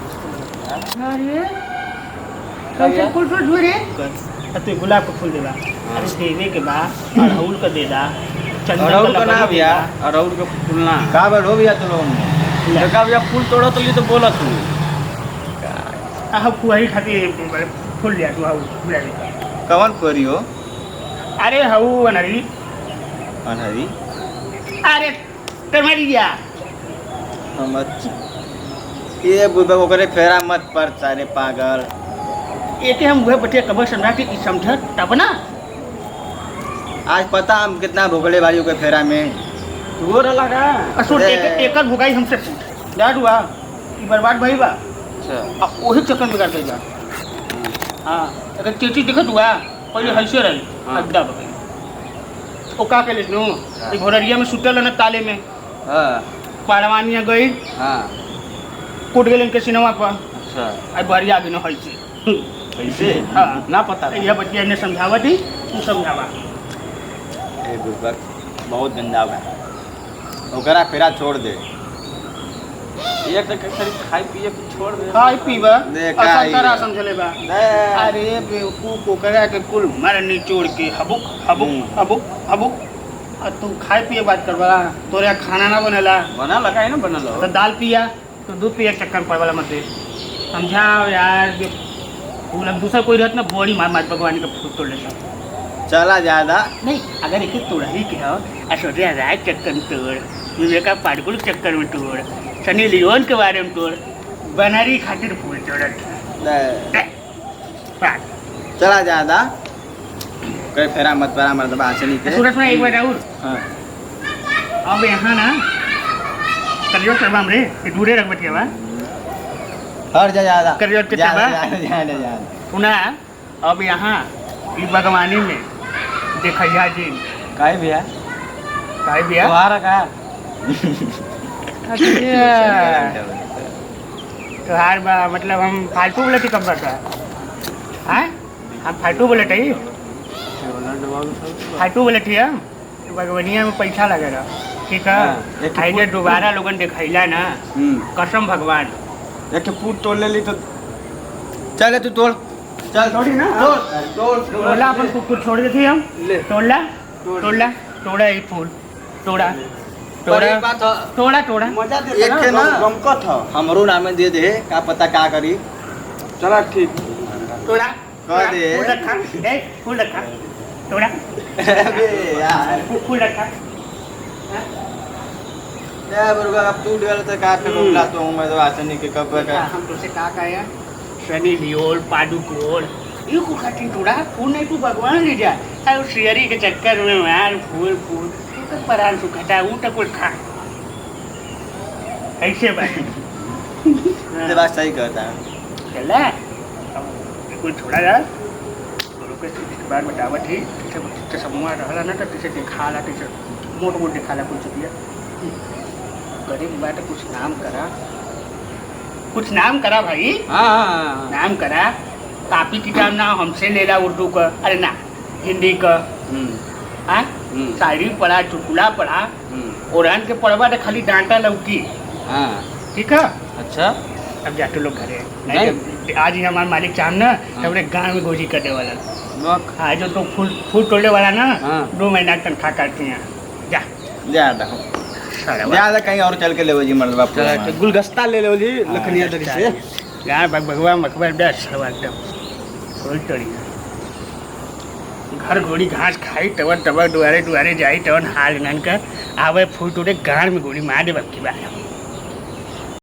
अरे कैसे फूल फूल झूरे तो गुलाब का फूल देला अरे देवे के बा अड़हुल का देदा चंदन अड़हुल का ना लकड़ी भैया, देदा। अड़हुल का फूल ना का बड़ हो भैया तुम लोगों तो का भैया फूल तोड़ो तो ये तो बोला तू आह कुआरी खातिर फूल लिया तू हाउ बुला दे कवन कोरी हो अरे हाउ अनरी अनहरी अरे टमारी गया मत ये बुबा को करे फेरा मत पर सारे पागल एके हम वह बटे कबर समझा के ई समझ तब ना आज पता हम कितना भोगले भाई के फेरा में तू लगा असुर एक भुगाई हमसे पूछ डाड हुआ ई बर्बाद भई बा अच्छा अब वही चक्कर में कर देगा हाँ अगर चेची दिखत हुआ पहले हंसे रही हाँ। अड्डा बगई ओ का के लेनु ई घोड़रिया में सुतल न ताले में हां पाड़वानिया गई हां कूट गेलन के सिनेमा पर अच्छा आई बहरिया आगे न हंसे कैसे हाँ। ना पता यह बच्चिया ने समझावा थी तू समझावा ए बुबा बहुत गंदा बा ओकरा फेरा छोड़ दे एक तो खाली खाई पिए के छोड़ दे खाई पीबा देखा असल ही तरह है। समझले बा दे। अरे बेवकूफ ओकरा के कुल मर निचोड़ के हबुक हबुक हबुक हबुक और तू खाए पिए बात करबा तोरे यहाँ खाना ना बनेला बना लगा है ना बना लो तो दाल पिया तो दूध पिया चक्कर पड़ वाला मत दे समझाओ यार जो फूल अब दूसरा कोई रहत ना बड़ी मार मार भगवान का फूल तोड़ लेता चला ज्यादा नहीं अगर एक तोड़ा ही के हो ऐश्वर्या राय चक्कर में तोड़ विवेका पाटकुल के चक्कर में तोड़ सनी लियोन के बारे में तोड़ बनरी खातिर फूल तोड़त दे। पाट चला ज्यादा कोई फेरा मत परा मर्दबा हंसनी के सूरत में एक बार और हाँ। अब यहाँ ना करियो चलवा हमरे ये दूरे रख बतिया बा हर जा ज्यादा करियो के ज्यादा चलवा ज्यादा सुना अब यहाँ ई बागवानी में देखैया जी काहे भैया काहे बिया तुम्हारा का अच्छा तोहार बा मतलब हम फालतू बोले थी कब बता हाँ हम फालतू बोले थे फालतू बोले थी हम बागवानिया में पैसा लगेगा ठीक है हाँ, एक आइए दोबारा लोगन देखैला ना कसम भगवान एक फूल तोड़ ले ली तो चल तू तोड़ चल थोड़ी ना तोड़ तोड़ा अपन कुछ छोड़ देते हम ले तोड़ला तोड़ला तोड़ा एक फूल तोड़ा पर तोड़ा एक बात ह, तोड़ा तोड़ा मजा एक के ना गमकत ह हमरो नामे दे दे का पता का करी चला ठीक तोड़ा कह दे। फूल रखा ए फूल रखा तोड़ा अबे यार फूल रखा ए बुर्गा अब तू डेल तो का पे बोला तो मैं तो हंसनी के कब का हम तुझसे कहा कहा सनी लियोल पादुकोल ये को खाती तोड़ा फूल नहीं तू भगवान ले जा अरे उस शेरी के चक्कर में यार फूल फूल तू तो परान सुखाता वो तो कुछ खा ऐसे बात ये बात सही कहता है चला कुछ छोड़ा जा लोग के बार बतावा थी जैसे समूह रहला ना तो जैसे दिखाला जैसे मोट मोट दिखाला कुछ दिया गरीब बात कुछ नाम करा भाई हाँ नाम करा कापी किताब ना हमसे ले ला उर्दू का अरे ना हिंदी का हाँ शायरी पढ़ा चुटकुला पढ़ा ओरान के पढ़वा तो खाली डांटा लौकी हाँ ठीक है अच्छा अब जाते लोग घरे नहीं तो आज ही हमारे मालिक चाह ना अपने गाँव में गोजी करने वाला आज जो तो फूल तोड़ने वाला ना हाँ। 2 महीना तनख्वाह काटती हैं जा ज्यादा ज्यादा कहीं और चल के ले जी मर्दबा चला गुलगस्ता ले लो जी लखनिया दरी से यार भगवान मकबर दस एकदम कोई तोड़ी घर गोड़ी घास खाई तब दुआरे दुआरे जाई तब हाल नन कर आवे फूल तोड़े गाड़ में गोली मार दे बक्की बार